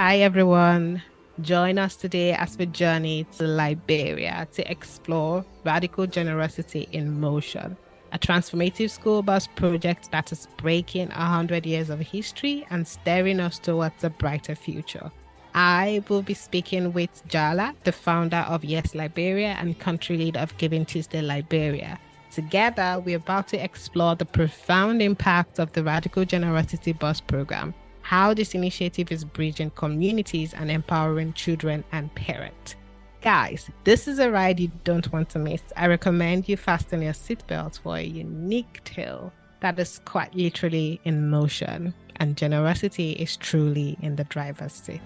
Hi, everyone. Join us today as we journey to Liberia to explore radical generosity in motion, a transformative school bus project that is breaking 100 years of history and steering us towards a brighter future. I will be speaking with Jallah, the founder of Yes Liberia and country lead of GivingTuesday Liberia. Together, we're about to explore the profound impact of the Radical Generosity Bus program, how this initiative is bridging communities and empowering children and parents. Guys, this is a ride you don't want to miss. I recommend you fasten your seatbelt for a unique tale that is quite literally in motion, and generosity is truly in the driver's seat.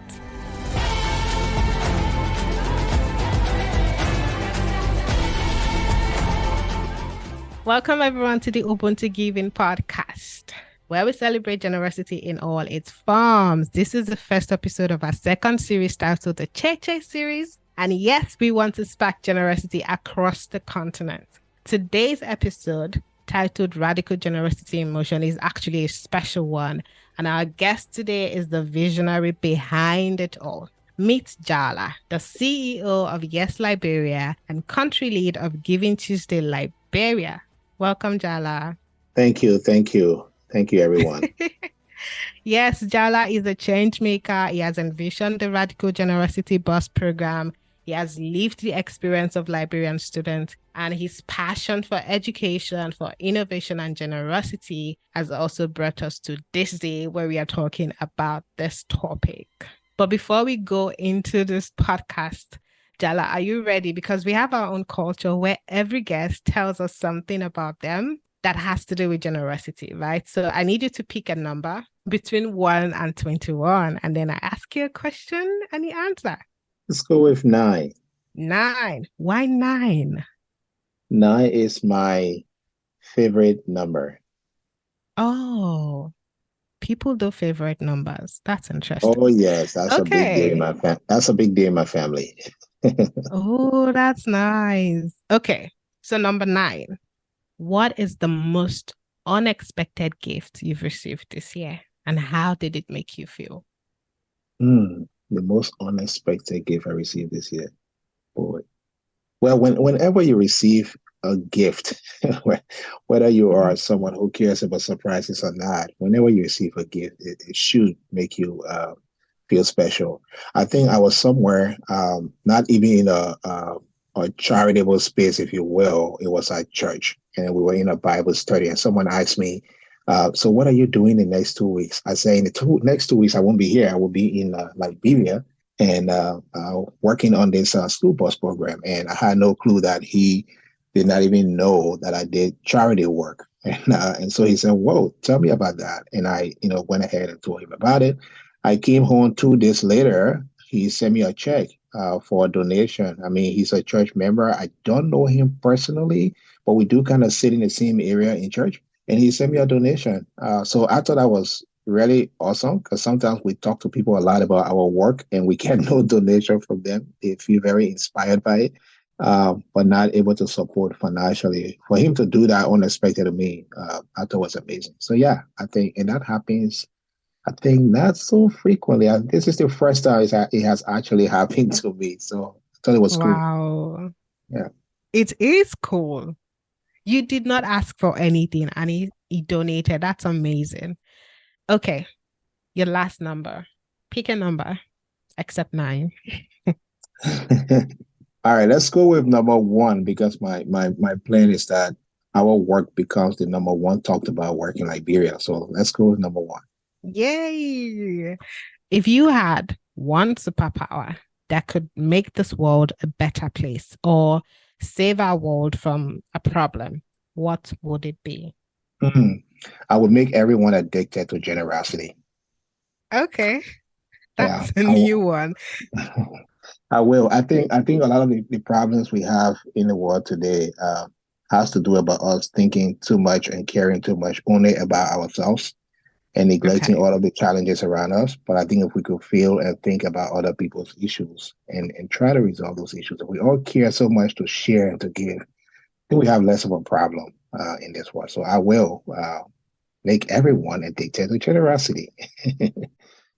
Welcome everyone to the Ubuntu Giving podcast, where we celebrate generosity in all its forms. This is the first episode of our second series titled the Cheche series. And yes, we want to spark generosity across the continent. Today's episode, titled Radical Generosity in Motion, is actually a special one. And our guest today is the visionary behind it all. Meet Jallah, the CEO of Yes Liberia and country lead of GivingTuesday Liberia. Welcome, Jallah. Thank you. Thank you. Thank you, everyone. Yes, Jallah is a change maker. He has envisioned the Radical Generosity Bus program. He has lived the experience of Liberian students, and his passion for education, for innovation and generosity has also brought us to this day where we are talking about this topic. But before we go into this podcast, Jallah, are you ready? Because we have our own culture where every guest tells us something about them that has to do with generosity, right? So I need you to pick a number between 1 and 21, and then I ask you a question and you answer. Let's go with 9. 9. Why 9? 9 is my favorite number. Oh, people do favorite numbers. That's interesting. Oh, yes. That's a big deal in Okay. my That's a big deal in my family. Oh, that's nice. Okay. So number 9. What is the most unexpected gift you've received this year, and how did it make you feel? The most unexpected gift I received this year. Boy. Well, whenever you receive a gift, whether you are someone who cares about surprises or not, whenever you receive a gift, it should make you feel special. I think I was somewhere, not even in a charitable space, if you will. It was at church, and we were in a Bible study, and someone asked me, "So what are you doing the next 2 weeks?" I say, "In the next 2 weeks, I won't be here. I will be in Liberia." And working on this school bus program. And I had no clue that he did not even know that I did charity work. And so he said, "Whoa, tell me about that." And I, went ahead and told him about it. I came home 2 days later. He sent me a check for a donation. I mean, he's a church member. I don't know him personally, but we do kind of sit in the same area in church. And he sent me a donation. So I thought that was really awesome, because sometimes we talk to people a lot about our work and we get no donation from them. They feel very inspired by it, but not able to support financially. For him to do that unexpected to me, I thought was amazing. So yeah, I think, and that happens, I think, not so frequently. This is the first time it has actually happened to me. So I thought it was cool. Wow. Yeah. It is cool. You did not ask for anything and he donated. That's amazing. Okay, your last number. Pick a number except 9. All right, let's go with number 1, because my plan is that our work becomes the number 1 talked about work in Liberia. So let's go with number 1. Yay! If you had one superpower that could make this world a better place or save our world from a problem, what would it be? Mhm. I would make everyone addicted to generosity. Okay, Yeah, that's a new one. I will. I think a lot of the problems we have in the world today has to do about us thinking too much and caring too much only about ourselves and neglecting Okay. all of the challenges around us. But I think if we could feel and think about other people's issues and try to resolve those issues, if we all care so much to share and to give, think we have less of a problem in this world. So I will make everyone addicted to generosity.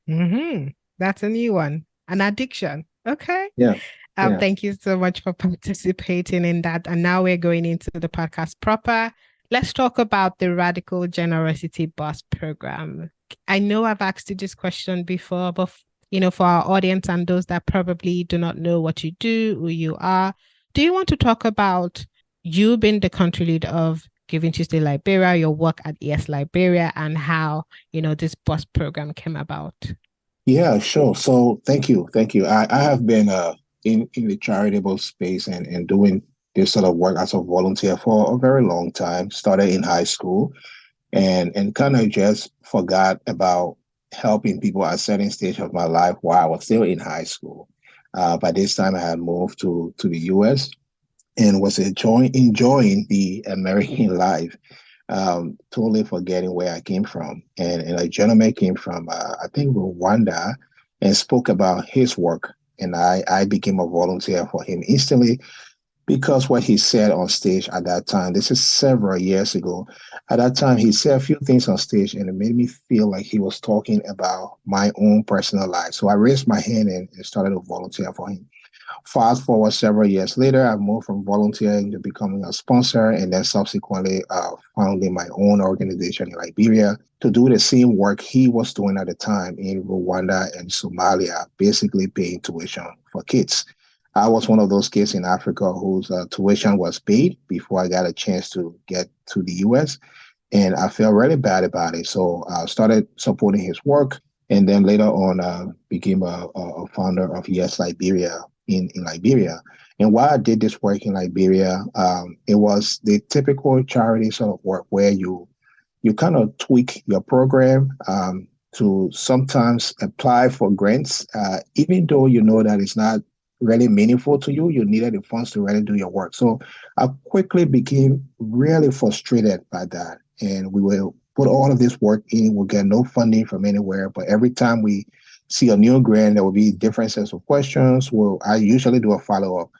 Mm-hmm. That's a new one. An addiction. Okay. Yeah, yeah. Thank you so much for participating in that. And now we're going into the podcast proper. Let's talk about the Radical Generosity Bus program. I know I've asked you this question before, but for our audience and those that probably do not know what you do, who you are, do you want to talk about you being the country lead of Giving Tuesday Liberia, your work at ES Liberia, and how, this bus program came about? Yeah, sure. So thank you. Thank you. I have been in the charitable space and doing this sort of work as a volunteer for a very long time. Started in high school and kind of just forgot about helping people at a certain stage of my life while I was still in high school. By this time I had moved to the US and was enjoying the American life, totally forgetting where I came from. And a gentleman came from, I think, Rwanda and spoke about his work. And I became a volunteer for him instantly because what he said on stage at that time, this is several years ago, at that time, he said a few things on stage and it made me feel like he was talking about my own personal life. So I raised my hand and started to volunteer for him. Fast forward several years later, I moved from volunteering to becoming a sponsor and then subsequently founding my own organization in Liberia to do the same work he was doing at the time in Rwanda and Somalia, basically paying tuition for kids. I was one of those kids in Africa whose tuition was paid before I got a chance to get to the US. And I felt really bad about it. So I started supporting his work. And then later on, became a founder of Yes Liberia in Liberia. And while I did this work in Liberia, it was the typical charity sort of work where you kind of tweak your program to sometimes apply for grants, even though you know that it's not really meaningful to you. You needed the funds to really do your work. So I quickly became really frustrated by that. And we will put all of this work in, we'll get no funding from anywhere. But every time we see a new grant, there will be different sets of questions. Well, I usually do a follow-up.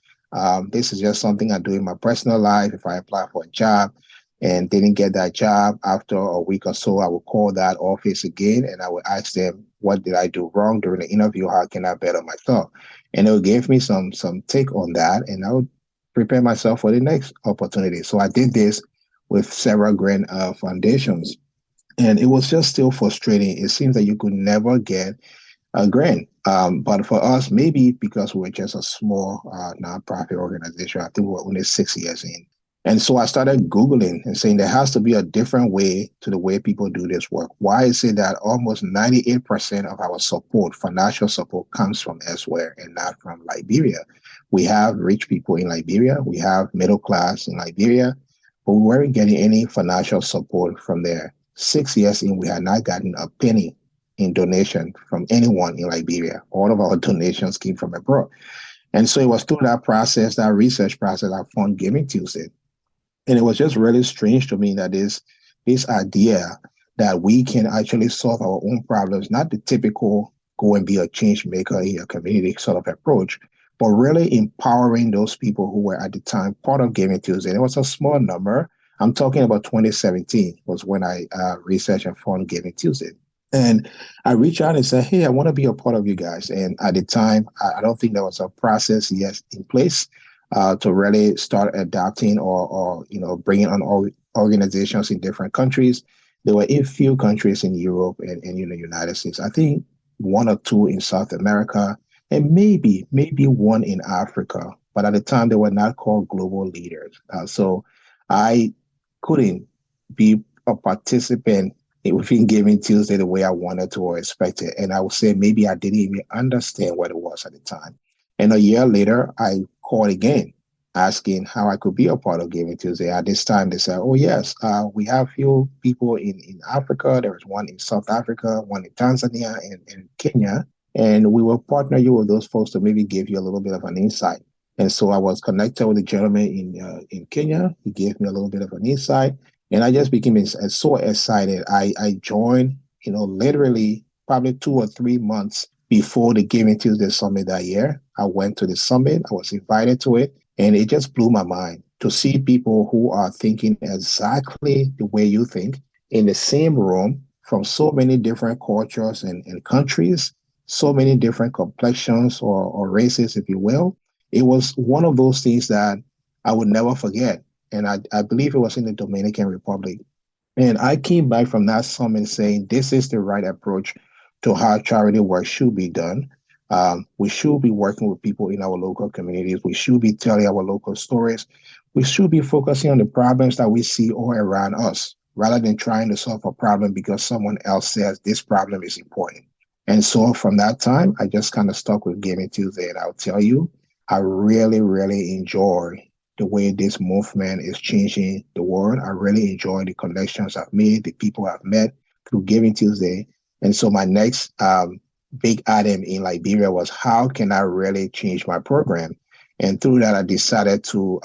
This is just something I do in my personal life. If I apply for a job and didn't get that job after a week or so, I will call that office again and I will ask them, what did I do wrong during the interview? How can I better myself? And they'll give me some take on that, and I would prepare myself for the next opportunity. So I did this with several grant foundations, and it was just still frustrating. It seems that you could never get a grant. But for us, maybe because we're just a small nonprofit organization, I think we're only 6 years in. And so I started Googling and saying there has to be a different way to the way people do this work. Why is it that almost 98% of our support, financial support, comes from elsewhere and not from Liberia? We have rich people in Liberia, we have middle class in Liberia, but we weren't getting any financial support from there. 6 years in, we had not gotten a penny in donation from anyone in Liberia. All of our donations came from abroad. And so it was through that process, that research process, I found Giving Tuesday. And it was just really strange to me that this idea that we can actually solve our own problems, not the typical go and be a change maker in your community sort of approach, but really empowering those people who were at the time part of Giving Tuesday. And it was a small number. I'm talking about 2017 was when I researched and found Giving Tuesday. And I reached out and said, hey, I want to be a part of you guys. And at the time, I don't think there was a process yet in place to really start adapting or bringing on organizations in different countries. There were a few countries in Europe and the United States. I think one or two in South America, and maybe one in Africa. But at the time, they were not called global leaders. So I couldn't be a participant within Giving Tuesday the way I wanted to or expected. And I would say maybe I didn't even understand what it was at the time. And a year later, I called again, asking how I could be a part of Giving Tuesday. At this time, they said, oh, yes, we have few people in Africa. There is one in South Africa, one in Tanzania, and Kenya. And we will partner you with those folks to maybe give you a little bit of an insight. And so I was connected with a gentleman in Kenya. He gave me a little bit of an insight. And I just became so excited. I joined, literally probably 2 or 3 months before the Giving Tuesday Summit that year. I went to the summit. I was invited to it. And it just blew my mind to see people who are thinking exactly the way you think in the same room from so many different cultures and countries so many different complexions or races, if you will. It was one of those things that I would never forget. And I believe it was in the Dominican Republic. And I came back from that summit saying this is the right approach to how charity work should be done. We should be working with people in our local communities. We should be telling our local stories. We should be focusing on the problems that we see all around us rather than trying to solve a problem because someone else says this problem is important. And so from that time, I just kind of stuck with Giving Tuesday. And I'll tell you, I really, really enjoy the way this movement is changing the world. I really enjoy the connections I've made, the people I've met through Giving Tuesday. And so my next big item in Liberia was how can I really change my program? And through that, I decided to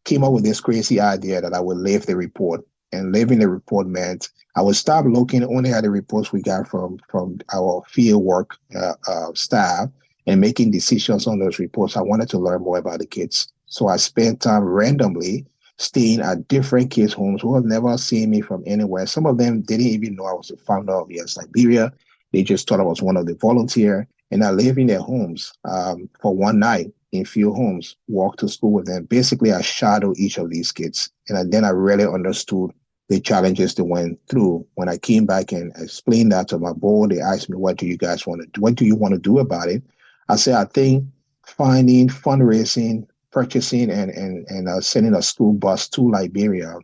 came up with this crazy idea that I would leave the report. And leaving the report meant I would stop looking only at the reports we got from our field work staff and making decisions on those reports. I wanted to learn more about the kids. So I spent time randomly staying at different kids' homes who have never seen me from anywhere. Some of them didn't even know I was the founder of Yes Liberia. They just thought I was one of the volunteers. And I lived in their homes for one night in few homes, walked to school with them. Basically, I shadowed each of these kids. And then I really understood the challenges they went through. When I came back and explained that to my board, they asked me, what do you guys want to do? What do you want to do about it? I said, I think finding, fundraising, purchasing, and sending a school bus to Liberia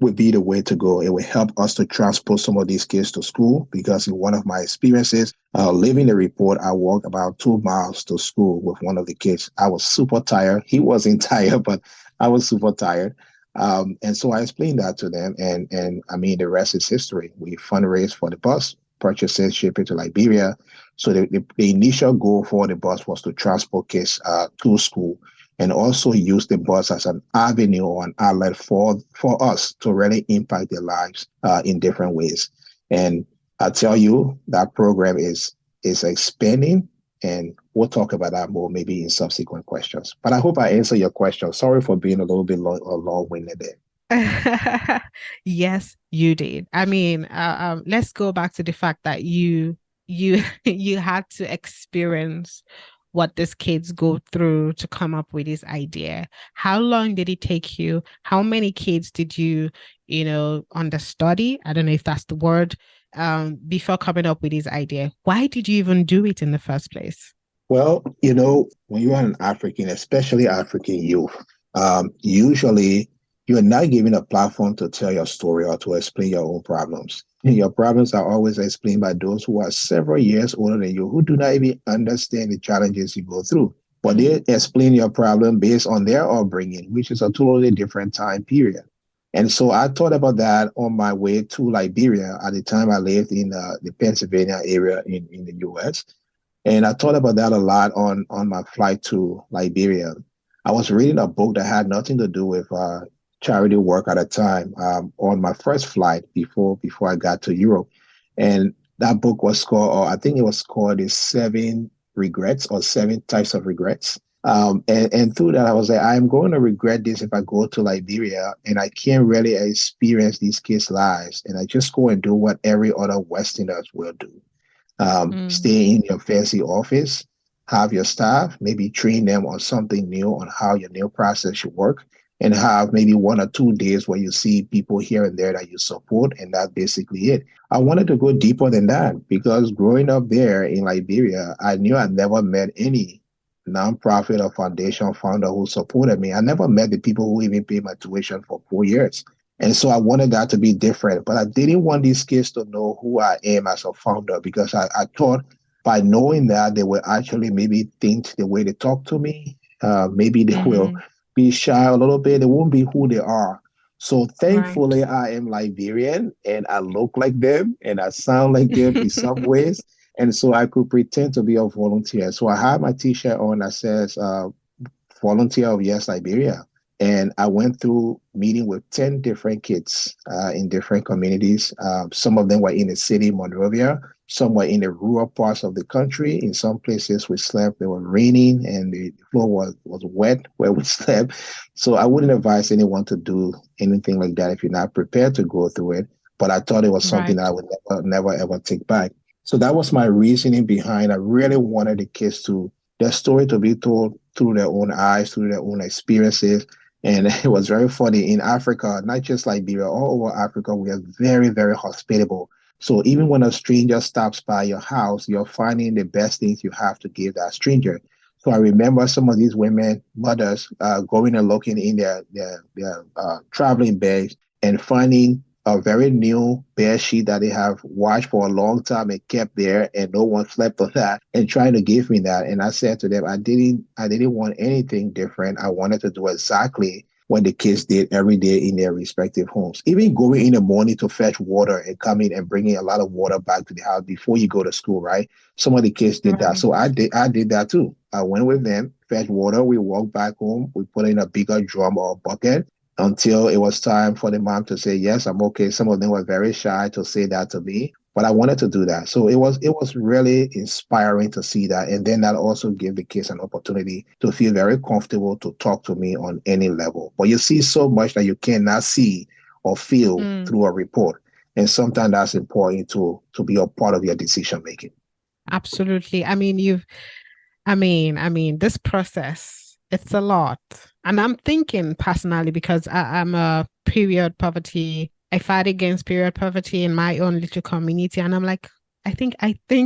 would be the way to go. It would help us to transport some of these kids to school because in one of my experiences, living the report, I walked about 2 miles to school with one of the kids. I was super tired. He wasn't tired, but I was super tired. And so I explained that to them. And I mean, the rest is history. We fundraised for the bus, purchased it, ship it to Liberia. So the initial goal for the bus was to transport kids to school and also use the bus as an avenue or an outlet for us to really impact their lives in different ways. And I tell you, that program is expanding, and we'll talk about that more maybe in subsequent questions. But I hope I answer your question. Sorry for being a little bit long-winded there. Yes, you did. I mean, let's go back to the fact that you you had to experience what these kids go through to come up with this idea. How long did it take you? How many kids did you, understudy? I don't know if that's the word, before coming up with this idea. Why did you even do it in the first place? Well, when you are an African, especially African youth, usually you're not given a platform to tell your story or to explain your own problems. Your problems are always explained by those who are several years older than you, who do not even understand the challenges you go through. But they explain your problem based on their upbringing, which is a totally different time period. And so I thought about that on my way to Liberia. At the time, I lived in the Pennsylvania area in the US. And I thought about that a lot on my flight to Liberia. I was reading a book that had nothing to do with charity work at the time on my first flight before I got to Europe. And that book was called, or I think it was called The Seven Regrets or Seven Types of Regrets. And through that, I was like, I'm going to regret this if I go to Liberia and I can't really experience these kids' lives. And I just go and do what every other Westerners will do. Stay in your fancy office, have your staff, maybe train them on something new on how your new process should work, and have maybe 1 or 2 days where you see people here and there that you support, and that's basically it. I wanted to go deeper than that because growing up there in Liberia, I knew I never met any nonprofit or foundation founder who supported me. I never met the people who even paid my tuition for 4 years. And so I wanted that to be different, but I didn't want these kids to know who I am as a founder because I thought by knowing that they will actually maybe think the way they talk to me, maybe they will be shy a little bit. They won't be who they are. So Right. thankfully, I am Liberian and I look like them and I sound like them in some ways. And so I could pretend to be a volunteer. So I had my t-shirt on that says volunteer of Yes Liberia. And I went through meeting with 10 different kids in different communities. Some of them were in the city, Monrovia. Some were in the rural parts of the country. In some places we slept, it was raining and the floor was wet where we slept. So I wouldn't advise anyone to do anything like that if you're not prepared to go through it. But I thought it was something that I Right. would never, ever take back. So that was my reasoning behind. I really wanted the kids to their story to be told through their own eyes, through their own experiences. And it was very funny in Africa, not just Liberia, all over Africa, we are very, very hospitable. So even when a stranger stops by your house, you're finding the best things you have to give that stranger. So I remember some of these women, mothers, going and looking in their traveling bags and finding a very new bed sheet that they have washed for a long time and kept there, and no one slept on that, and trying to give me that. And I said to them, I didn't want anything different. I wanted to do exactly what the kids did every day in their respective homes. Even going in the morning to fetch water and coming and bringing a lot of water back to the house before you go to school, right? Some of the kids did that. Right. So I did that too. I went with them, fetch water, we walked back home, we put in a bigger drum or bucket until it was time for the mom to say, yes, I'm okay. Some of them were very shy to say that to me, but I wanted to do that. So it was really inspiring to see that. And then that also gave the kids an opportunity to feel very comfortable to talk to me on any level. But you see so much that you cannot see or feel Mm, through a report. And sometimes that's important to be a part of your decision making. absolutely. This process, it's a lot. And I'm thinking personally, because I'm a period poverty, I fight against period poverty in my own little community. And I'm like, I think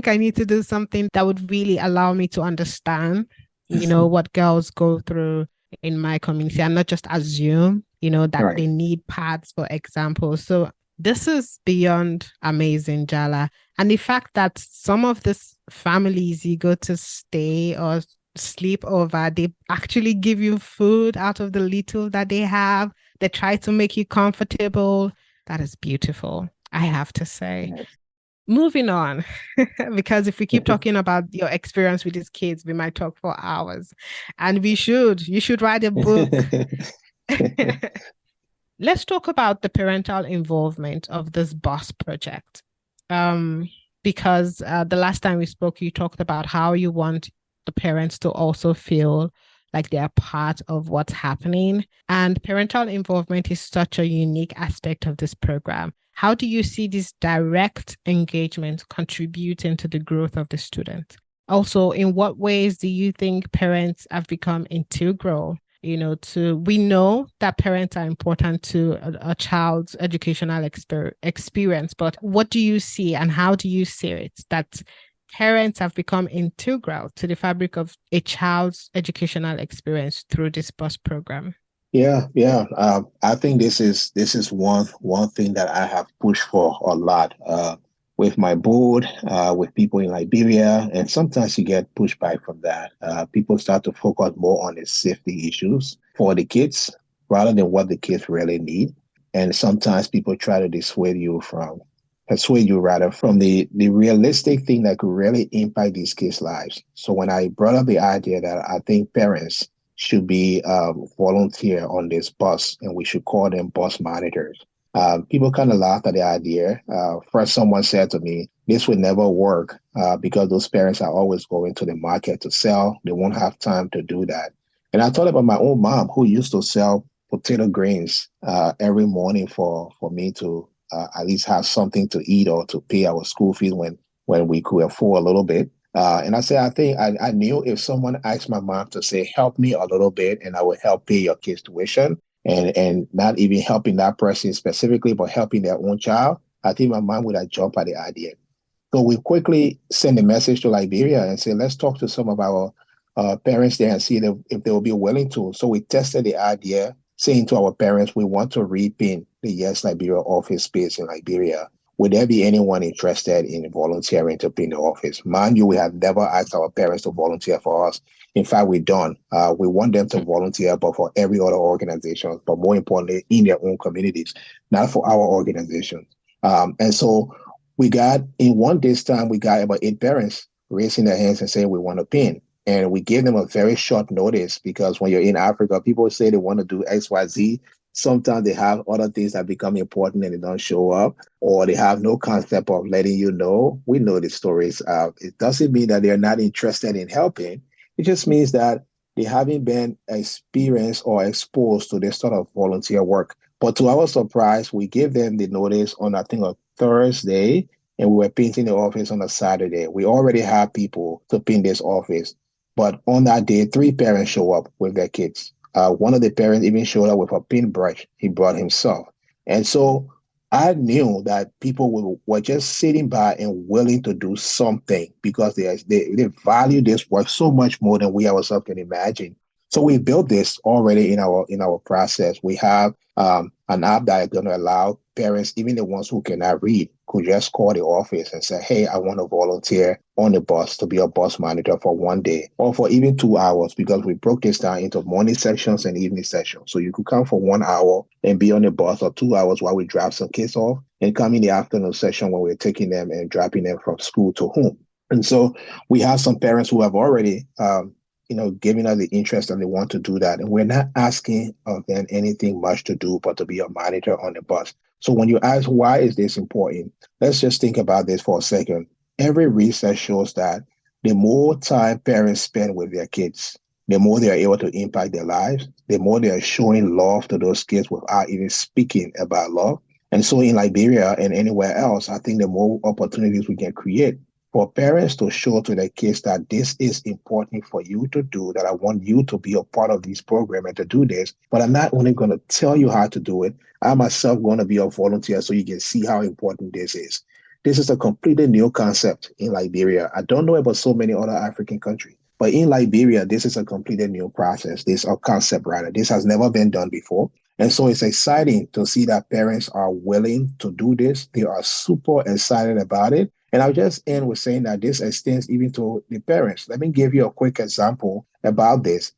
I need to do something that would really allow me to understand, what girls go through in my community and not just assume, that Right. they need pads, for example. So this is beyond amazing, Jala. And the fact that some of these families you go to stay or sleep over, they actually give you food out of the little that they have. They try to make you comfortable. That is beautiful, I have to say. Yes. Moving on, because if we keep talking about your experience with these kids, we might talk for hours. And you should write a book. Let's talk about the parental involvement of this BOSS project. Um, because the last time we spoke, you talked about how you want the parents to also feel like they're part of what's happening. And parental involvement is such a unique aspect of this program. How do you see this direct engagement contributing to the growth of the student? Also, in what ways do you think parents have become integral, we know that parents are important to a child's educational experience, but what do you see and how do you see it that parents have become integral to the fabric of a child's educational experience through this bus program? Yeah, yeah. I think this is one thing that I have pushed for a lot with my board, with people in Liberia, and sometimes you get pushback from that. People start to focus more on the safety issues for the kids rather than what the kids really need, and sometimes people try to persuade you rather from the realistic thing that could really impact these kids' lives. So when I brought up the idea that I think parents should be volunteer on this bus, and we should call them bus monitors. People kind of laughed at the idea. First, someone said to me, "This would never work because those parents are always going to the market to sell. They won't have time to do that." And I thought about my own mom who used to sell potato grains every morning for me to at least have something to eat or to pay our school fees when we could afford a little bit. And I said, I think I knew if someone asked my mom to say, help me a little bit and I will help pay your kids' tuition and not even helping that person specifically, but helping their own child, I think my mom would have jumped at the idea. So we quickly sent a message to Liberia and said, let's talk to some of our parents there and see if they will be willing to. So we tested the idea, saying to our parents, we want to repaint the Yes Liberia office space in Liberia. Would there be anyone interested in volunteering to paint the office? Mind you, we have never asked our parents to volunteer for us. In fact, we don't. We want them to volunteer, but for every other organization, but more importantly, in their own communities, not for our organization. And so we got, in one day's time, we got about 8 parents raising their hands and saying, we want to paint. And we gave them a very short notice because when you're in Africa, people say they want to do X, Y, Z. Sometimes they have other things that become important and they don't show up, or they have no concept of letting you know. We know the stories. It doesn't mean that they're not interested in helping. It just means that they haven't been experienced or exposed to this sort of volunteer work. But to our surprise, we gave them the notice on, I think, a Thursday. and we were painting the office on a Saturday. We already have people to paint this office, but on that day, three parents show up with their kids. One of the parents even showed up with a paintbrush he brought himself. And so I knew that people were just sitting by and willing to do something because they value this work so much more than we ourselves can imagine. So we built this already in our process. We have an app that is going to allow parents, even the ones who cannot read, could just call the office and say, hey, I want to volunteer on the bus to be a bus monitor for one day or for even 2 hours, because we broke this down into morning sections and evening sections. So you could come for 1 hour and be on the bus, or 2 hours while we drop some kids off, and come in the afternoon session when we're taking them and dropping them from school to home. And so we have some parents who have already giving us the interest and they want to do that. And we're not asking of them anything much to do, but to be a monitor on the bus. So when you ask, why is this important? Let's just think about this for a second. Every research shows that the more time parents spend with their kids, the more they are able to impact their lives, the more they are showing love to those kids without even speaking about love. And so in Liberia and anywhere else, I think the more opportunities we can create for parents to show to their kids that this is important for you to do, that I want you to be a part of this program and to do this, but I'm not only going to tell you how to do it, I myself going to be a volunteer so you can see how important this is. This is a completely new concept in Liberia. I don't know about so many other African countries, but in Liberia, this is a completely new process. This a concept rather. This has never been done before. And so it's exciting to see that parents are willing to do this. They are super excited about it. And I'll just end with saying that this extends even to the parents. Let me give you a quick example about this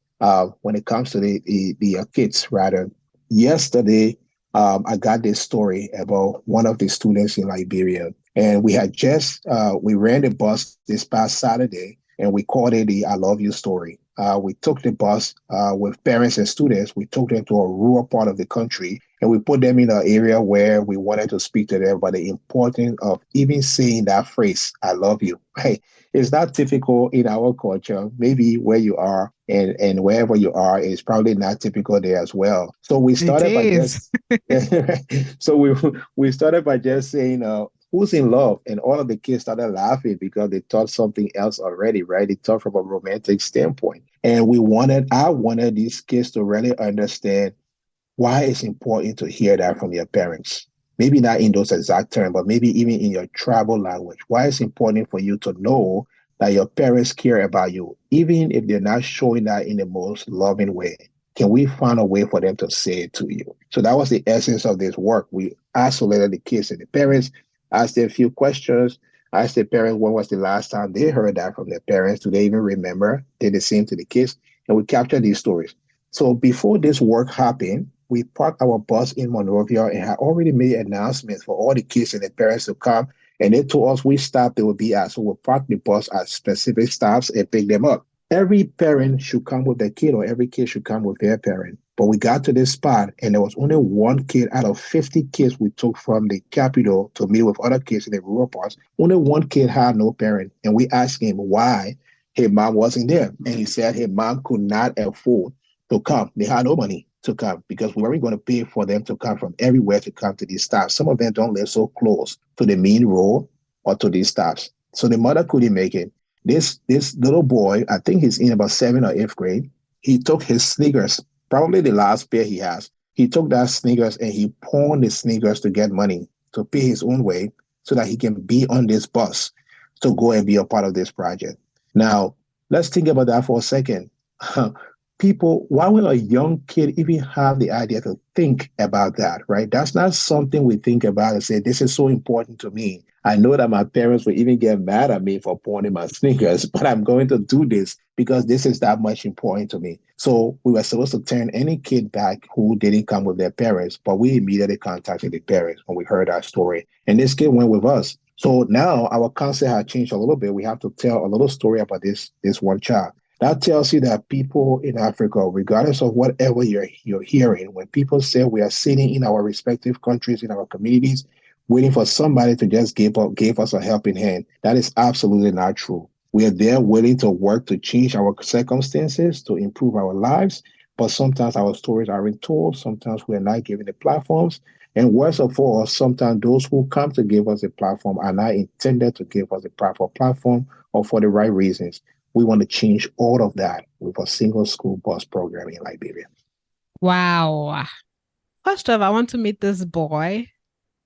when it comes to the kids, rather. Yesterday, I got this story about one of the students in Liberia. And we had we ran the bus this past Saturday, and we called it the I Love You story. We took the bus with parents and students. We took them to a rural part of the country, and we put them in an area where we wanted to speak to them about the importance of even saying that phrase, I love you. Right? It's not typical in our culture. Maybe where you are and wherever you are is probably not typical there as well. So we It started by is. just so we started by just saying who's in love, and all of the kids started laughing because they thought something else already, right? They thought from a romantic standpoint. And I wanted these kids to really understand why it's important to hear that from your parents. Maybe not in those exact terms, but maybe even in your tribal language. Why it's important for you to know that your parents care about you, even if they're not showing that in the most loving way. Can we find a way for them to say it to you? So that was the essence of this work. We isolated the kids and the parents, asked them a few questions, asked the parents when was the last time they heard that from their parents. Do they even remember? Did the same to the kids? And we captured these stories. So before this work happened, we parked our bus in Monrovia and had already made announcements for all the kids and their parents to come. And they told us which stop they would be at. So we'll park the bus at specific stops and pick them up. Every parent should come with their kid, or every kid should come with their parent. But we got to this spot and there was only one kid out of 50 kids we took from the capital to meet with other kids in the rural parts. Only one kid had no parent. And we asked him why his mom wasn't there. And he said his mom could not afford to come. They had no money to come because we weren't going to pay for them to come from everywhere to come to these stops. Some of them don't live so close to the main road or to these stops. So the mother couldn't make it. This little boy, I think he's in about 7th or 8th grade, he took his sneakers, probably the last pair he has. He took that sneakers and he pawned the sneakers to get money to pay his own way so that he can be on this bus to go and be a part of this project. Now, let's think about that for a second. People, why will a young kid even have the idea to think about that, right? That's not something we think about and say, this is so important to me. I know that my parents will even get mad at me for pawning my sneakers, but I'm going to do this because this is that much important to me. So we were supposed to turn any kid back who didn't come with their parents, but we immediately contacted the parents when we heard our story. And this kid went with us. So now our concept has changed a little bit. We have to tell a little story about this one child. That tells you that people in Africa, regardless of whatever you're hearing, when people say we are sitting in our respective countries, in our communities, waiting for somebody to just give us a helping hand, that is absolutely not true. We are there willing to work to change our circumstances, to improve our lives, but sometimes our stories aren't told. Sometimes we are not given the platforms. And worst of all, sometimes those who come to give us a platform are not intended to give us a platform or for the right reasons. We want to change all of that with a single school bus program in Liberia. Wow. First off, I want to meet this boy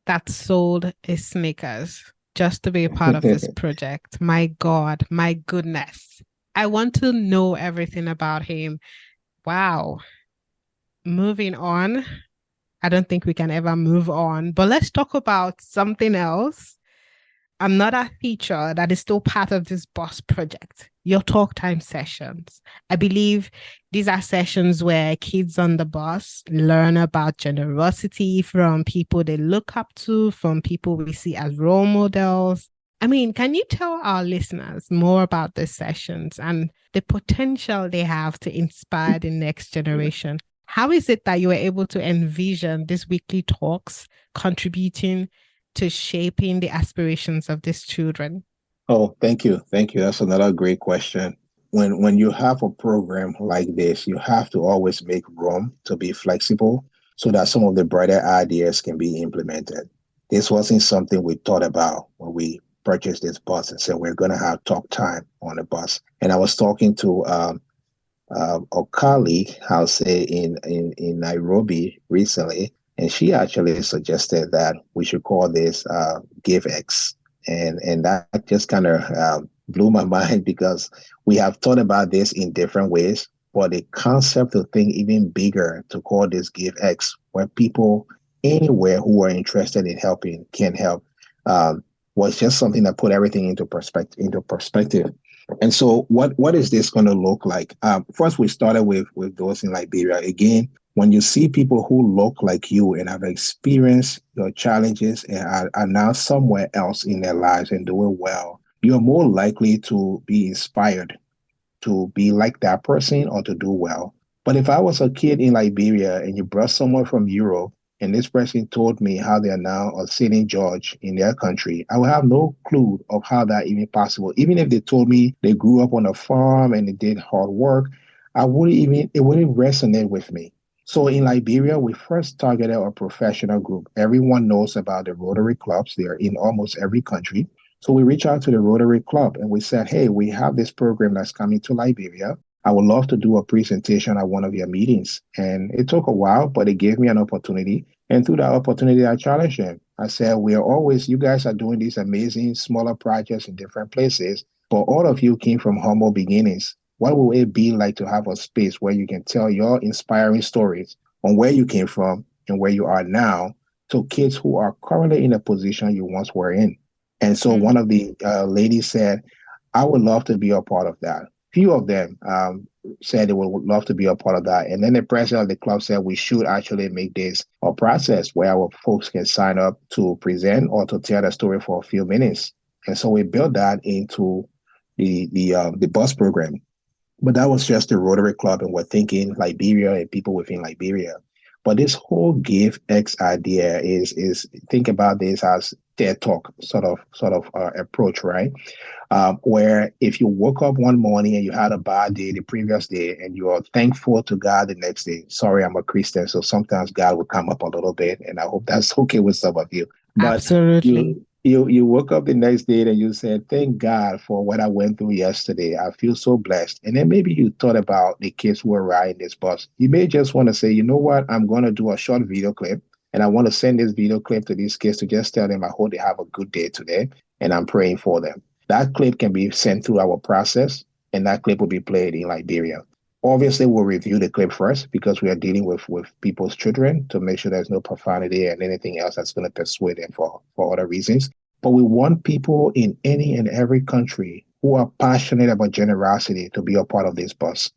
that sold his sneakers just to be a part of this project. My God, my goodness. I want to know everything about him. Wow. Moving on. I don't think we can ever move on, but let's talk about something else. Another feature that is still part of this boss project, your talk time sessions. I believe these are sessions where kids on the bus learn about generosity from people they look up to, from people we see as role models. I mean, can you tell our listeners more about these sessions and the potential they have to inspire the next generation? How is it that you were able to envision these weekly talks contributing to shaping the aspirations of these children? Oh, thank you. Thank you. That's another great question. When you have a program like this, you have to always make room to be flexible so that some of the brighter ideas can be implemented. This wasn't something we thought about when we purchased this bus and said we're going to have talk time on the bus. And I was talking to a colleague, I'll say in Nairobi recently, and she actually suggested that we should call this GiveX, and that just kind of blew my mind because we have thought about this in different ways, but the concept of think even bigger to call this GiveX, where people anywhere who are interested in helping can help, was just something that put everything into perspective. And so what is this going to look like? First, we started with those in Liberia. Again, when you see people who look like you and have experienced your challenges and are now somewhere else in their lives and doing well, you're more likely to be inspired to be like that person or to do well. But if I was a kid in Liberia and you brought someone from Europe and this person told me how they are now a sitting judge in their country, I would have no clue of how that even possible. Even if they told me they grew up on a farm and they did hard work, it wouldn't resonate with me. So in Liberia, we first targeted a professional group. Everyone knows about the Rotary clubs. They are in almost every country. So we reached out to the Rotary Club and we said, hey, we have this program that's coming to Liberia. I would love to do a presentation at one of your meetings. And it took a while, but it gave me an opportunity. And through that opportunity, I challenged them. I said, you guys are doing these amazing smaller projects in different places, but all of you came from humble beginnings. What will it be like to have a space where you can tell your inspiring stories on where you came from and where you are now to kids who are currently in a position you once were in? And so one of the ladies said, I would love to be a part of that. Few of them said they would love to be a part of that. And then the president of the club said we should actually make this a process where our folks can sign up to present or to tell the story for a few minutes. And so we built that into the bus program. But that was just the Rotary Club, and we're thinking Liberia and people within Liberia. But this whole Give X idea is think about this as TED Talk sort of approach, right? Where if you woke up one morning and you had a bad day the previous day and you are thankful to God the next day. Sorry, I'm a Christian, so sometimes God will come up a little bit, and I hope that's okay with some of you. But Absolutely. you woke up the next day and you said, thank God for what I went through yesterday. I feel so blessed. And then maybe you thought about the kids who are riding this bus. You may just want to say, you know what, I'm going to do a short video clip and I want to send this video clip to these kids to just tell them I hope they have a good day today and I'm praying for them. That clip can be sent through our process and that clip will be played in Liberia. Obviously, we'll review the clip first because we are dealing with people's children to make sure there's no profanity and anything else that's going to persuade them for other reasons. But we want people in any and every country who are passionate about generosity to be a part of this bus.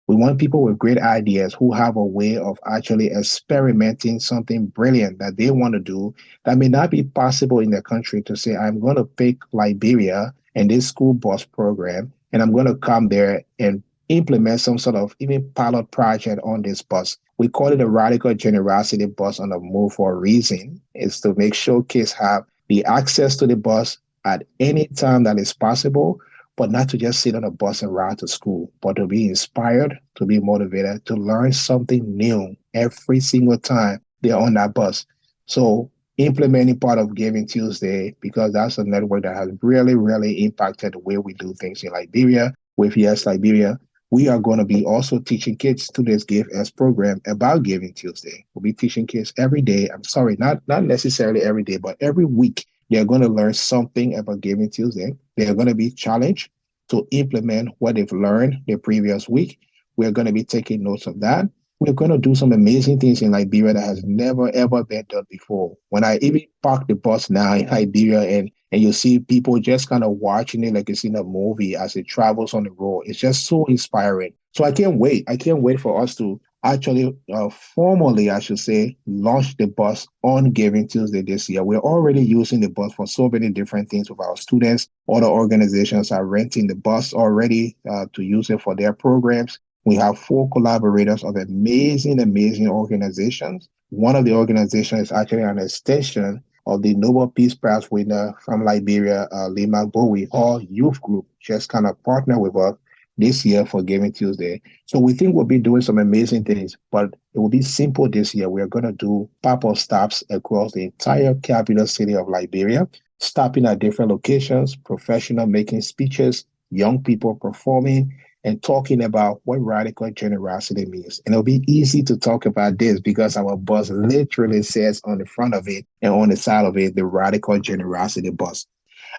We want people with great ideas who have a way of actually experimenting something brilliant that they want to do that may not be possible in their country to say, I'm going to pick Liberia and this school bus program, and I'm going to come there and implement some sort of even pilot project on this bus. We call it a radical generosity bus on the move for a reason. It's to make sure kids have the access to the bus at any time that is possible, but not to just sit on a bus and ride to school, but to be inspired, to be motivated, to learn something new every single time they're on that bus. So implementing part of Giving Tuesday, because that's a network that has really, really impacted the way we do things in Liberia. With Yes Liberia, we are going to be also teaching kids to this Give S program about Giving Tuesday. We'll be teaching kids every day. I'm sorry, not necessarily every day, but every week they're going to learn something about Giving Tuesday. They're going to be challenged to implement what they've learned the previous week. We're going to be taking notes of that. We're going to do some amazing things in Liberia that has never ever been done before. When I even park the bus now in Liberia and you see people just kind of watching it like it's in a movie as it travels on the road, it's just so inspiring. So I can't wait. I can't wait for us to actually formally, I should say, launch the bus on Giving Tuesday this year. We're already using the bus for so many different things with our students. Other organizations are renting the bus already to use it for their programs. We have 4 collaborators of amazing, amazing organizations. One of the organizations is actually an extension of the Nobel Peace Prize winner from Liberia, Lima Bowie, our youth group, just kind of partner with us this year for Giving Tuesday. So we think we'll be doing some amazing things, but it will be simple this year. We are going to do pop-up stops across the entire capital city of Liberia, stopping at different locations, professional making speeches, young people performing, and talking about what radical generosity means. And it'll be easy to talk about this because our bus literally says on the front of it and on the side of it, the radical generosity bus.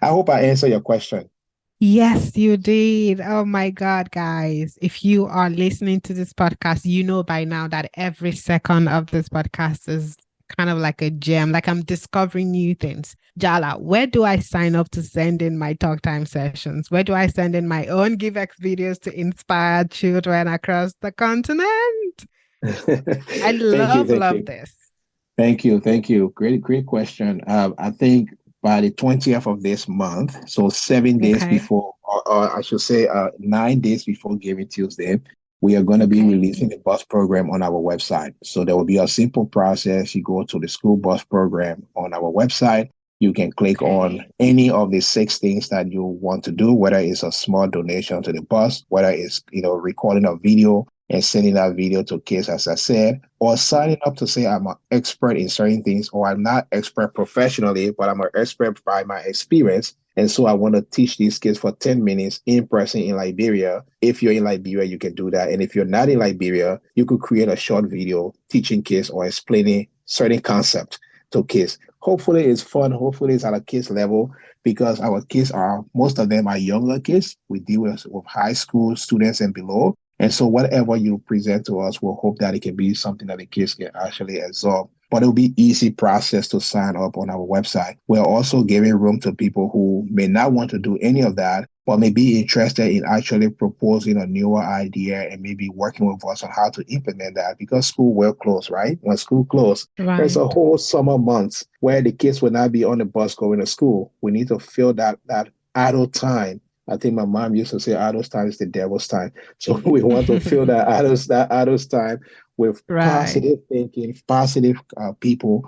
I hope I answer your question. Yes, you did. Oh my God, guys. If you are listening to this podcast, you know by now that every second of this podcast is kind of like a gem, like I'm discovering new things. Jallah, where do I sign up to send in my talk time sessions? Where do I send in my own GiveX videos to inspire children across the continent? I Thank you, thank love you. this. Thank you. Thank you. Great question. I think by the 20th of this month, so 7 days Okay. before, or I should say 9 days before Giving Tuesday, we are going to be Okay. releasing the bus program on our website. So there will be a simple process. You go to the school bus program on our website. You can click on Okay. any of the 6 things that you want to do, whether it's a small donation to the bus, whether it's recording a video and sending that video to kids, as I said, or signing up to say I'm an expert in certain things, or I'm not expert professionally, but I'm an expert by my experience. And so I want to teach these kids for 10 minutes in person in Liberia. If you're in Liberia, you can do that. And if you're not in Liberia, you could create a short video teaching kids or explaining certain concepts to kids. Hopefully it's fun. Hopefully it's at a kids level because our kids most of them are younger kids. We deal with high school students and below. And so whatever you present to us, we'll hope that it can be something that the kids can actually absorb. But it'll be easy process to sign up on our website. We're also giving room to people who may not want to do any of that, but may be interested in actually proposing a newer idea and maybe working with us on how to implement that because school will close, right? When school closes, there's a Right. whole summer months where the kids will not be on the bus going to school. We need to fill that idle time. I think my mom used to say idle time is the devil's time. So we want to fill that idle time with Right. positive thinking, positive people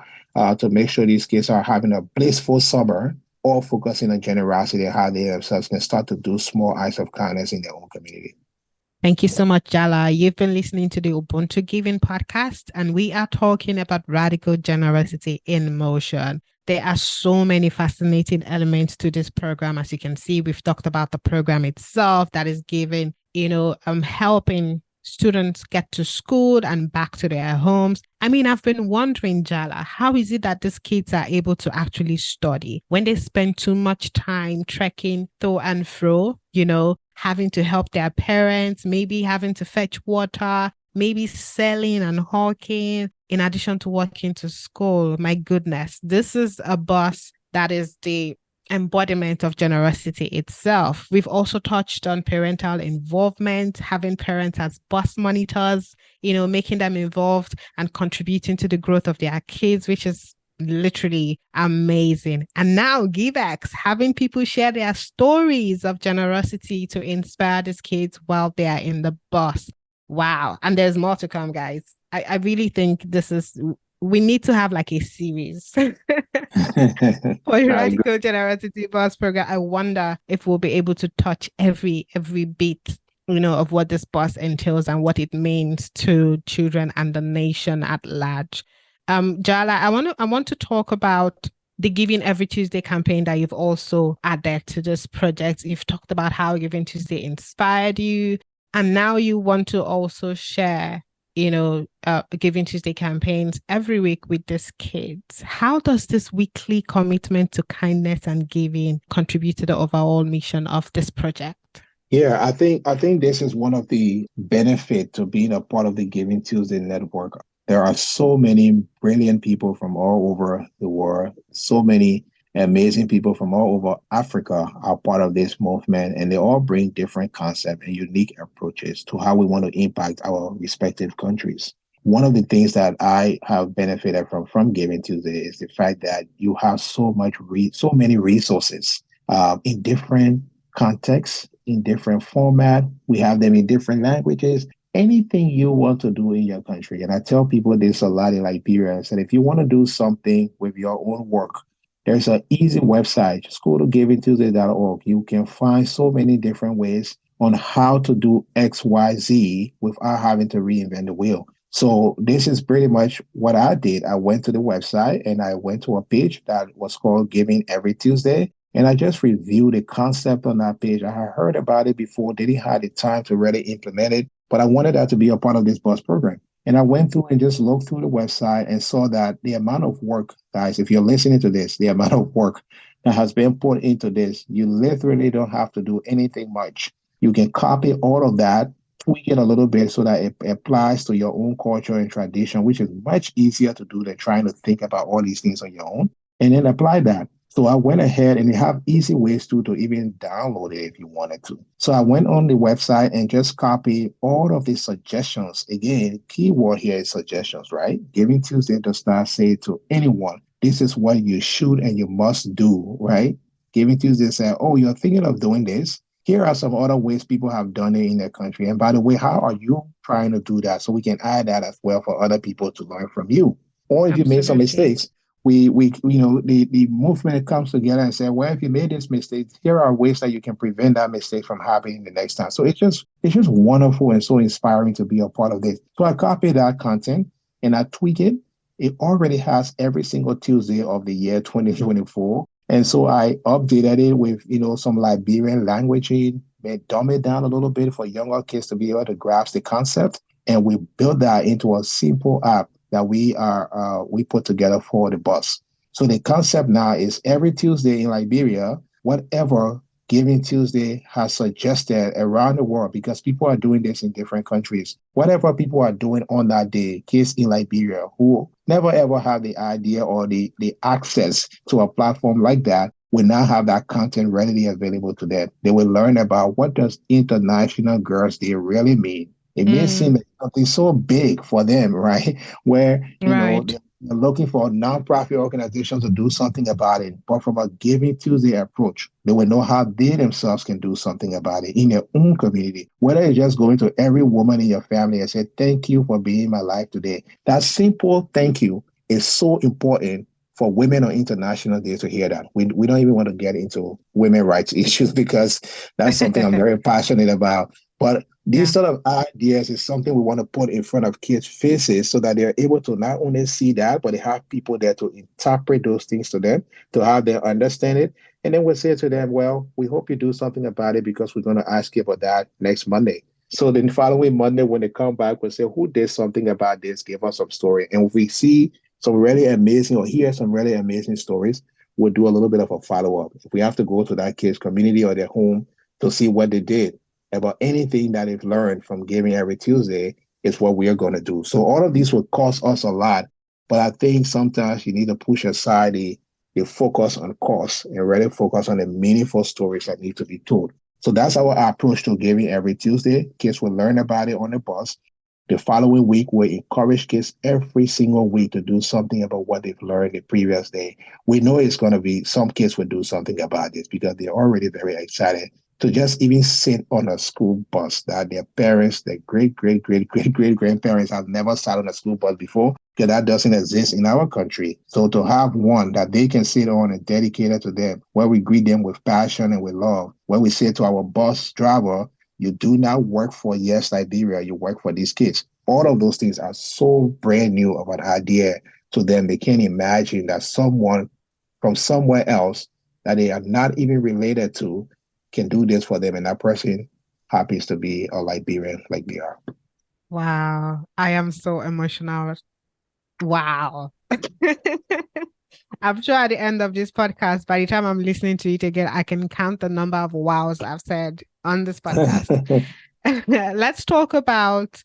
to make sure these kids are having a blissful summer, all focusing on generosity and how they themselves can start to do small acts of kindness in their own community. Thank you so much, Jallah. You've been listening to the Ubuntu Giving podcast, and we are talking about radical generosity in motion. There are so many fascinating elements to this program. As you can see, we've talked about the program itself that is giving, helping students get to school and back to their homes. I mean, I've been wondering, Jallah, how is it that these kids are able to actually study when they spend too much time trekking to and fro, having to help their parents, maybe having to fetch water, maybe selling and hawking, in addition to walking to school. My goodness, this is a bus that is the embodiment of generosity itself. We've also touched on parental involvement, having parents as bus monitors, making them involved and contributing to the growth of their kids, which is literally amazing. And now GiveX, having people share their stories of generosity to inspire these kids while they are in the bus. Wow. And there's more to come, guys. I really think we need to have like a series for the I agree. Radical Generosity Bus program. I wonder if we'll be able to touch every bit, of what this bus entails and what it means to children and the nation at large. Jallah, I want to talk about the Giving Every Tuesday campaign that you've also added to this project. You've talked about how Giving Tuesday inspired you, and now you want to also share, Giving Tuesday campaigns every week with these kids. How does this weekly commitment to kindness and giving contribute to the overall mission of this project? Yeah, I think this is one of the benefit to being a part of the Giving Tuesday network. There are so many brilliant people from all over the world, so many amazing people from all over Africa are part of this movement, and they all bring different concepts and unique approaches to how we want to impact our respective countries. One of the things that I have benefited from Giving Tuesday is the fact that you have so many resources in different contexts, in different format. We have them in different languages. Anything you want to do in your country. And I tell people this a lot in Liberia. I said, if you want to do something with your own work, there's an easy website. Just go to givingtuesday.org. You can find so many different ways on how to do XYZ without having to reinvent the wheel. So this is pretty much what I did. I went to the website and I went to a page that was called Giving Every Tuesday. And I just reviewed the concept on that page. I had heard about it before, didn't have the time to really implement it, but I wanted that to be a part of this bus program. And I went through and just looked through the website and saw that the amount of work, guys, if you're listening to this, the amount of work that has been put into this, you literally don't have to do anything much. You can copy all of that, tweak it a little bit so that it applies to your own culture and tradition, which is much easier to do than trying to think about all these things on your own, and then apply that. So I went ahead and they have easy ways to even download it if you wanted to. So I went on the website and just copied all of the suggestions. Again, keyword here is suggestions, right? Giving Tuesday does not say to anyone, this is what you should and you must do, right? Giving Tuesday said, oh, you're thinking of doing this. Here are some other ways people have done it in their country. And by the way, how are you trying to do that? So we can add that as well for other people to learn from you. Or if you made some Absolutely. mistakes, we the movement comes together and say, well, if you made this mistake, here are ways that you can prevent that mistake from happening the next time. So it's just wonderful and so inspiring to be a part of this. So I copy that content and I tweak it. It already has every single Tuesday of the year 2024. And so I updated it with some Liberian language, dumb it down a little bit for younger kids to be able to grasp the concept. And we built that into a simple app that we put together for the bus. So the concept now is every Tuesday in Liberia, whatever Giving Tuesday has suggested around the world, because people are doing this in different countries. Whatever people are doing on that day, kids in Liberia who never ever have the idea or the access to a platform like that will now have that content readily available to them. They will learn about what does International Girls Day really mean. It may seem Mm, like something so big for them, right? Where, right. they're looking for a nonprofit organization to do something about it. But from a Giving Tuesday approach, they will know how they themselves can do something about it in their own community. Whether it's just going to every woman in your family and say, thank you for being in my life today. That simple thank you is so important for women on International Day to hear that. We don't even want to get into women rights issues because that's something I'm very passionate about. But these Yeah. sort of ideas is something we want to put in front of kids' faces so that they're able to not only see that, but they have people there to interpret those things to them, to have them understand it. And then we'll say to them, well, we hope you do something about it because we're going to ask you about that next Monday. So then following Monday, when they come back, we'll say, who did something about this? Give us some story. And if we see some really amazing or hear some really amazing stories, we'll do a little bit of a follow-up. If we have to go to that kid's community or their home to see what they did, about anything that they've learned from Giving Every Tuesday is what we are going to do. So all of these will cost us a lot, but I think sometimes you need to push aside the focus on cost and really focus on the meaningful stories that need to be told. So that's our approach to Giving Every Tuesday. Kids will learn about it on the bus. The following week, we encourage kids every single week to do something about what they've learned the previous day. We know it's going to be some kids will do something about this because they're already very excited to just even sit on a school bus that their parents, their great grandparents have never sat on a school bus before, because that doesn't exist in our country. So to have one that they can sit on and dedicated to them, where we greet them with passion and with love, where we say to our bus driver, you do not work for Yes Liberia, you work for these kids. All of those things are so brand new of an idea to them. They can't imagine that someone from somewhere else that they are not even related to can do this for them. And that person happens to be a Liberian like they are. Wow. I am so emotional. Wow. I'm sure at the end of this podcast, by the time I'm listening to it again, I can count the number of wows I've said on this podcast. Let's talk about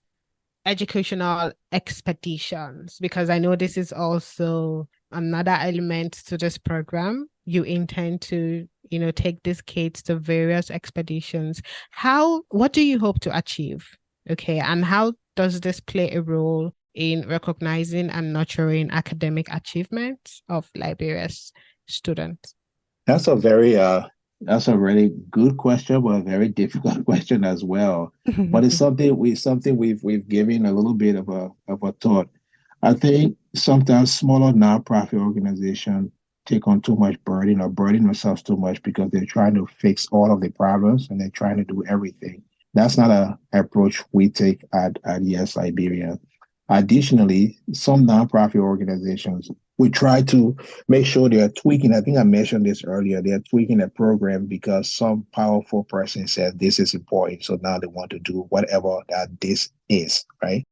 educational expeditions because I know this is also another element to this program. You intend to, take these kids to various expeditions. What do you hope to achieve? Okay. And how does this play a role in recognizing and nurturing academic achievements of Liberia's students? That's a very that's a really good question, but a very difficult question as well. But it's something we've given a little bit of a thought. I think sometimes smaller nonprofit organizations take on too much burden or burden themselves too much because they're trying to fix all of the problems and they're trying to do everything. That's not an approach we take at Yes Liberia. Additionally, some nonprofit organizations, we try to make sure they are tweaking. I think I mentioned this earlier. They are tweaking a program because some powerful person said this is important. So now they want to do whatever that this is, right?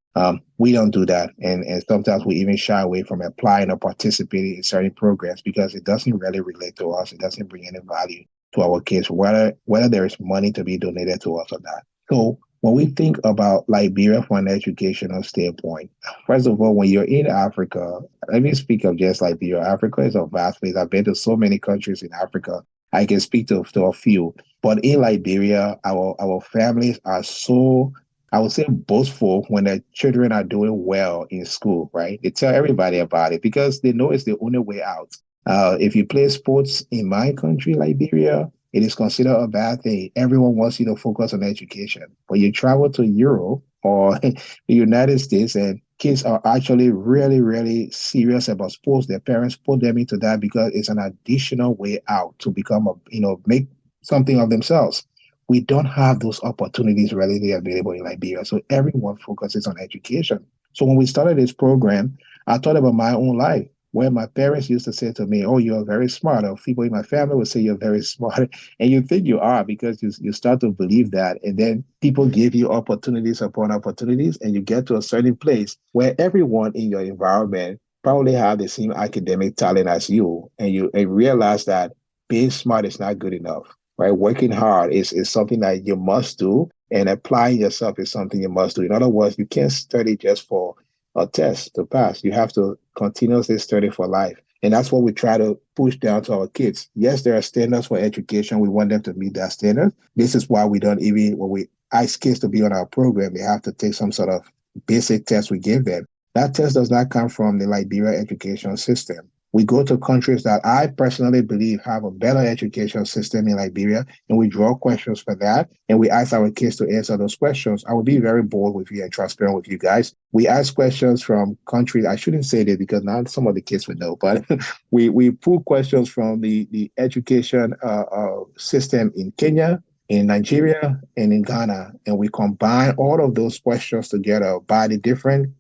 We don't do that. And sometimes we even shy away from applying or participating in certain programs because it doesn't really relate to us. It doesn't bring any value to our kids, whether there is money to be donated to us or not. So when we think about Liberia from an educational standpoint, first of all, when you're in Africa, let me speak of just Liberia. Africa is a vast place. I've been to so many countries in Africa. I can speak to a few. But in Liberia, our families are so, I would say, boastful when their children are doing well in school, right? They tell everybody about it because they know it's the only way out. If you play sports in my country, Liberia, it is considered a bad thing. Everyone wants you to focus on education. But you travel to Europe or the United States, and kids are actually really, really serious about sports. Their parents put them into that because it's an additional way out to become make something of themselves. We don't have those opportunities readily available in Liberia. So everyone focuses on education. So when we started this program, I thought about my own life where my parents used to say to me, "Oh, you're very smart," or people in my family would say you're very smart. And you think you are because you start to believe that. And then people give you opportunities upon opportunities, and you get to a certain place where everyone in your environment probably have the same academic talent as you. And you realize that being smart is not good enough, right? Working hard is something that you must do, and applying yourself is something you must do. In other words, you can't study just for a test to pass. You have to continuously study for life. And that's what we try to push down to our kids. Yes, there are standards for education. We want them to meet that standard. This is why we don't even, when we ask kids to be on our program, they have to take some sort of basic test we give them. That test does not come from the Liberia education system. We go to countries that I personally believe have a better education system in Liberia, and we draw questions for that, and we ask our kids to answer those questions. I will be very bold with you and transparent with you guys. We ask questions from countries. I shouldn't say this because not some of the kids would know, but we pull questions from the education system in Kenya, in Nigeria, and in Ghana, and we combine all of those questions together by the different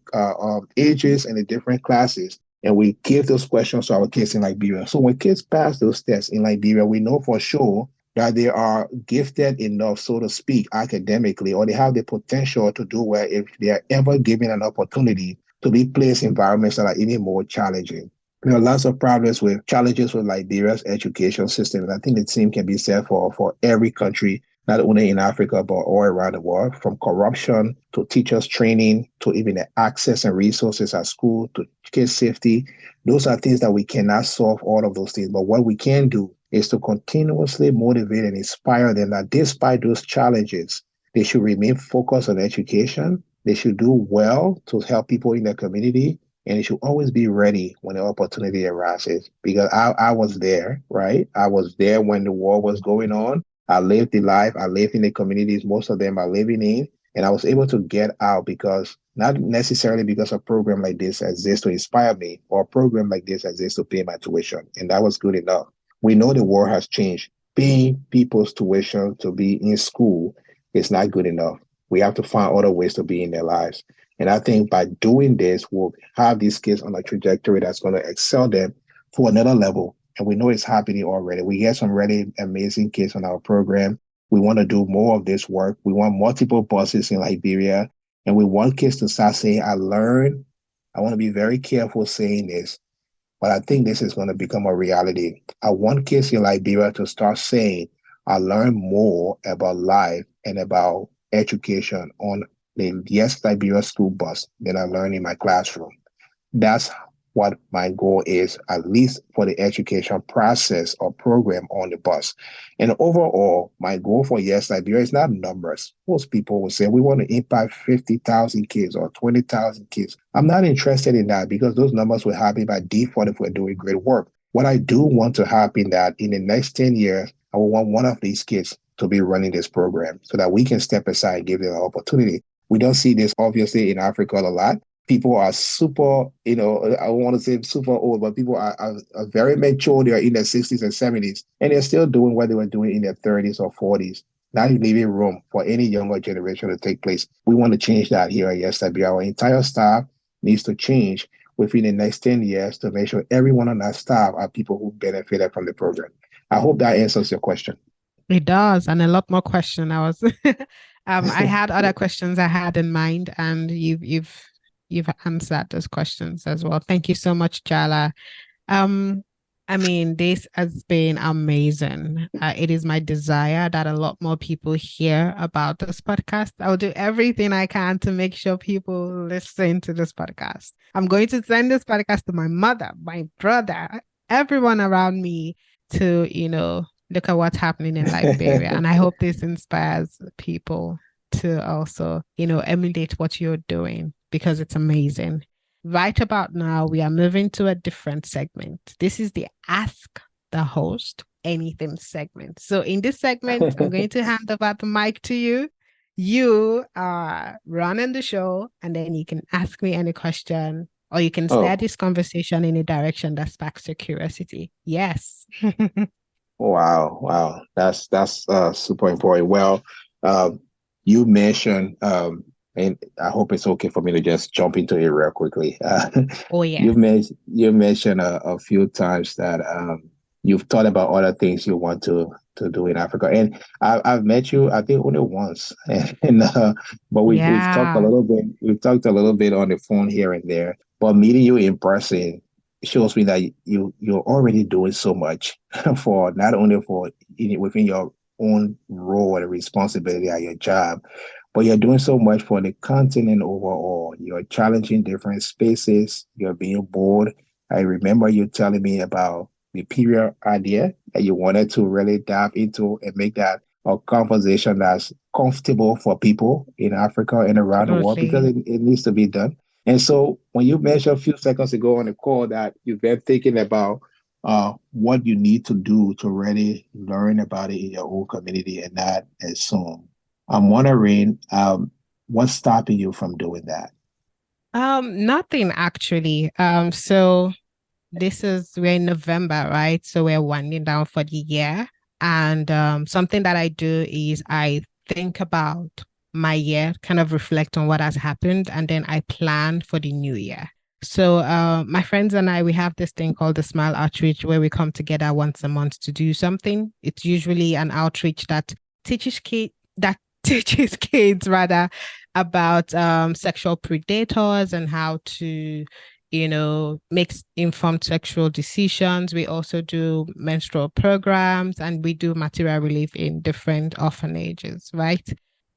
ages and the different classes, and we give those questions to our kids in Liberia. So when kids pass those tests in Liberia, we know for sure that they are gifted enough, so to speak, academically, or they have the potential to do well if they are ever given an opportunity to be placed in environments that are even more challenging. Lots of problems with challenges with Liberia's education system. And I think the same can be said for every country, not only in Africa, but all around the world, from corruption to teachers training to even the access and resources at school to kid safety. Those are things that we cannot solve all of those things. But what we can do is to continuously motivate and inspire them that despite those challenges, they should remain focused on education. They should do well to help people in their community, and it should always be ready when the opportunity arises. Because I was there, right? I was there when the war was going on. I lived the life. I lived in the communities most of them are living in. And I was able to get out because not necessarily because a program like this exists to inspire me or a program like this exists to pay my tuition. And that was good enough. We know the world has changed. Paying people's tuition to be in school is not good enough. We have to find other ways to be in their lives. And I think by doing this, we'll have these kids on a trajectory that's going to excel them to another level. And we know it's happening already. We get some really amazing kids on our program. We want to do more of this work. We want multiple buses in Liberia. And we want kids to start saying, I learned. I want to be very careful saying this, but I think this is going to become a reality. I want kids in Liberia to start saying, I learned more about life and about education on the Yes Liberia school bus than I learned in my classroom. That's what my goal is, at least for the education process or program on the bus. And overall, my goal for Yes Liberia is not numbers. Most people will say we want to impact 50,000 kids or 20,000 kids. I'm not interested in that because those numbers will happen by default if we're doing great work. What I do want to happen that in the next 10 years, I will want one of these kids to be running this program so that we can step aside and give them an opportunity. We don't see this obviously in Africa a lot. People are super, I want to say super old, but people are very mature. They're in their 60s and 70s, and they're still doing what they were doing in their 30s or 40s, not leaving room for any younger generation to take place. We want to change that here at YesIB. Our entire staff needs to change within the next 10 years to make sure everyone on our staff are people who benefited from the program. I hope that answers your question. It does, and a lot more questions. I had other questions I had in mind, and you've answered those questions as well. Thank you so much, Jallah. This has been amazing. It is my desire that a lot more people hear about this podcast. I'll do everything I can to make sure people listen to this podcast. I'm going to send this podcast to my mother, my brother, everyone around me to, look at what's happening in Liberia. And I hope this inspires people to also, emulate what you're doing because it's amazing. Right about now, we are moving to a different segment. This is the Ask the Host Anything segment. So in this segment, I'm going to hand over the mic to you. You are running the show, and then you can ask me any question, or you can steer this conversation in a direction that sparks your curiosity. Yes. Wow. That's super important. Well, you mentioned, and I hope it's okay for me to just jump into it real quickly. Oh, yeah. You mentioned a few times that you've thought about other things you want to do in Africa, and I've met you, I think, only once, but we've talked a little bit. We've talked a little bit on the phone here and there, but meeting you in person shows me that you're already doing so much for not only for within your own role and responsibility at your job, but you're doing so much for the continent overall. You're challenging different spaces. You're being bold. I remember you telling me about the period idea that you wanted to really dive into and make that a conversation that's comfortable for people in Africa and around the world because it needs to be done. And so when you mentioned a few seconds ago on the call that you've been thinking about what you need to do to really learn about it in your own community and not assume, I'm wondering what's stopping you from doing that? Nothing actually. So we're in November, right? So we're winding down for the year. And something that I do is I think about my year, kind of reflect on what has happened, and then I plan for the new year. So my friends and I, we have this thing called the Smile Outreach where we come together once a month to do something. It's usually an outreach that teaches kids rather about sexual predators and how to make informed sexual decisions. We also do menstrual programs, and we do material relief in different orphanages, right?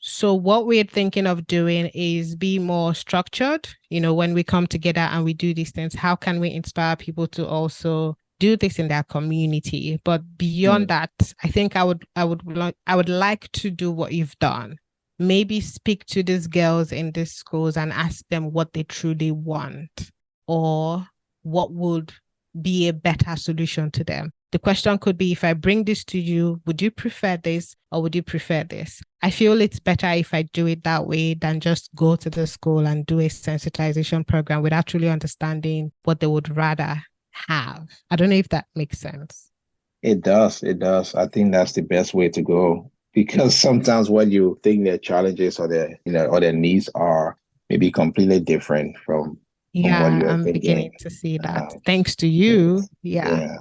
So what we're thinking of doing is be more structured. When we come together and we do these things, how can we inspire people to also do this in their community? But beyond that, I think I would like to do what you've done. Maybe speak to these girls in these schools and ask them what they truly want, or what would be a better solution to them. The question could be, if I bring this to you, would you prefer this or would you prefer this? I feel it's better if I do it that way than just go to the school and do a sensitization program without really understanding what they would rather have. I don't know if that makes sense. It does. I think that's the best way to go, because sometimes what you think their challenges or their needs are, maybe completely different from what Yeah, you are I'm thinking. beginning to see that. Um, Thanks to yeah, you. Yeah. yeah.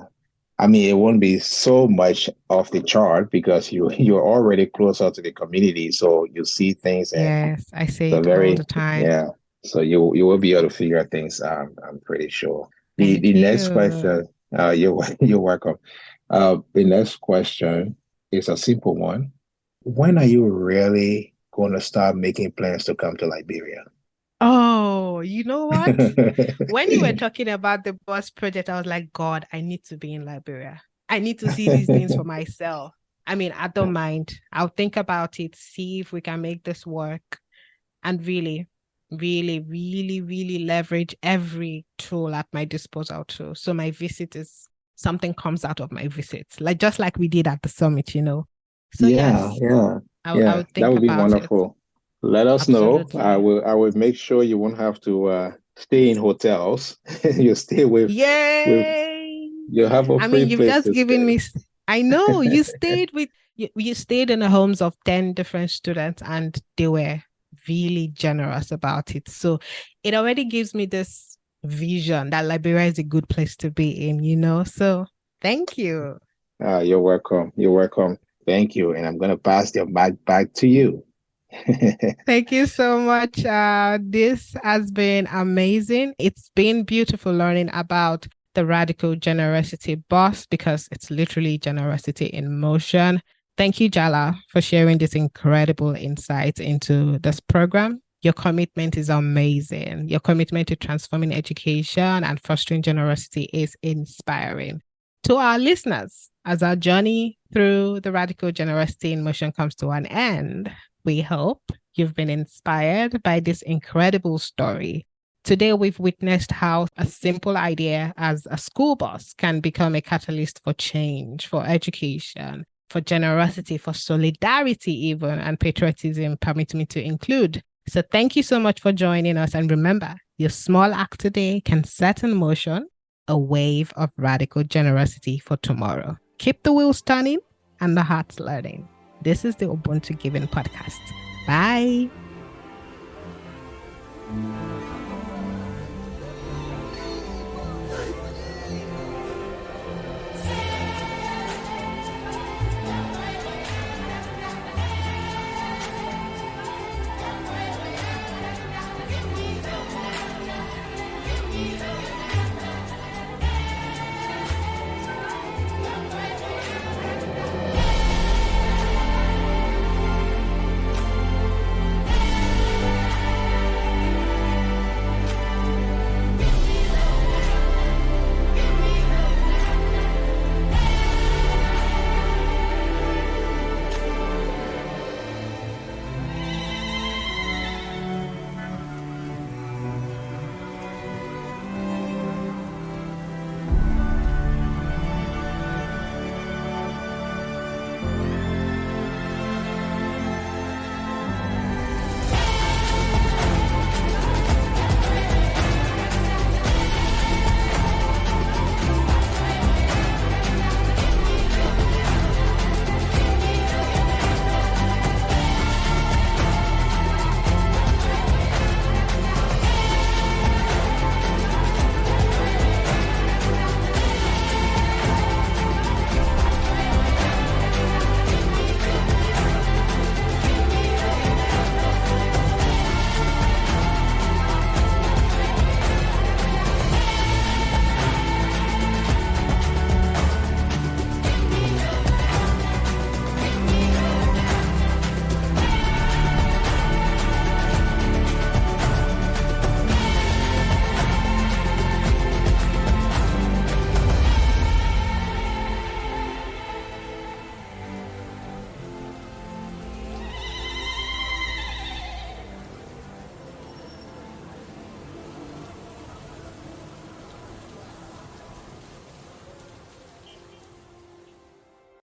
I mean, it won't be so much off the chart because you're already closer to the community, so you see things and Yes, I say so it all the very time. yeah. So you will be able to figure things. I'm pretty sure. The Thank next you. question, you're welcome. The next question is a simple one. When are you really going to start making plans to come to Liberia? Oh, you know what? When you were talking about the bus project, I was like, God, I need to be in Liberia. I need to see these things for myself. I mean, I don't mind. I'll think about it, see if we can make this work, and really, really, really, really leverage every tool at my disposal too. So my visit is something comes out of my visit, like just like we did at the summit, you know. So Yeah, yes, yeah, I yeah. would That think would be about it. wonderful. Let us know. Absolutely. I will make sure you won't have to stay in hotels. You stay with Yay! you have a I mean, free you've place just to given stay. me. I know you stayed with you stayed in the homes of 10 different students, and they were really generous about it. So it already gives me this vision that Liberia is a good place to be in, you know. So thank you. You're welcome. You're welcome. Thank you. And I'm gonna pass the mic back to you. Thank you so much. This has been amazing. It's been beautiful learning about the radical generosity boss because it's literally generosity in motion. Thank you, Jallah, for sharing this incredible insight into this program. Your commitment is amazing. Your commitment to transforming education and fostering generosity is inspiring. To our listeners, as our journey through the radical generosity in motion comes to an end, we hope you've been inspired by this incredible story. Today, we've witnessed how a simple idea as a school bus can become a catalyst for change, for education, for generosity, for solidarity, even, and patriotism, permit me to include. So, thank you so much for joining us. And remember, your small act today can set in motion a wave of radical generosity for tomorrow. Keep the wheels turning and the hearts learning. This is the Ubuntu Giving Podcast. Bye.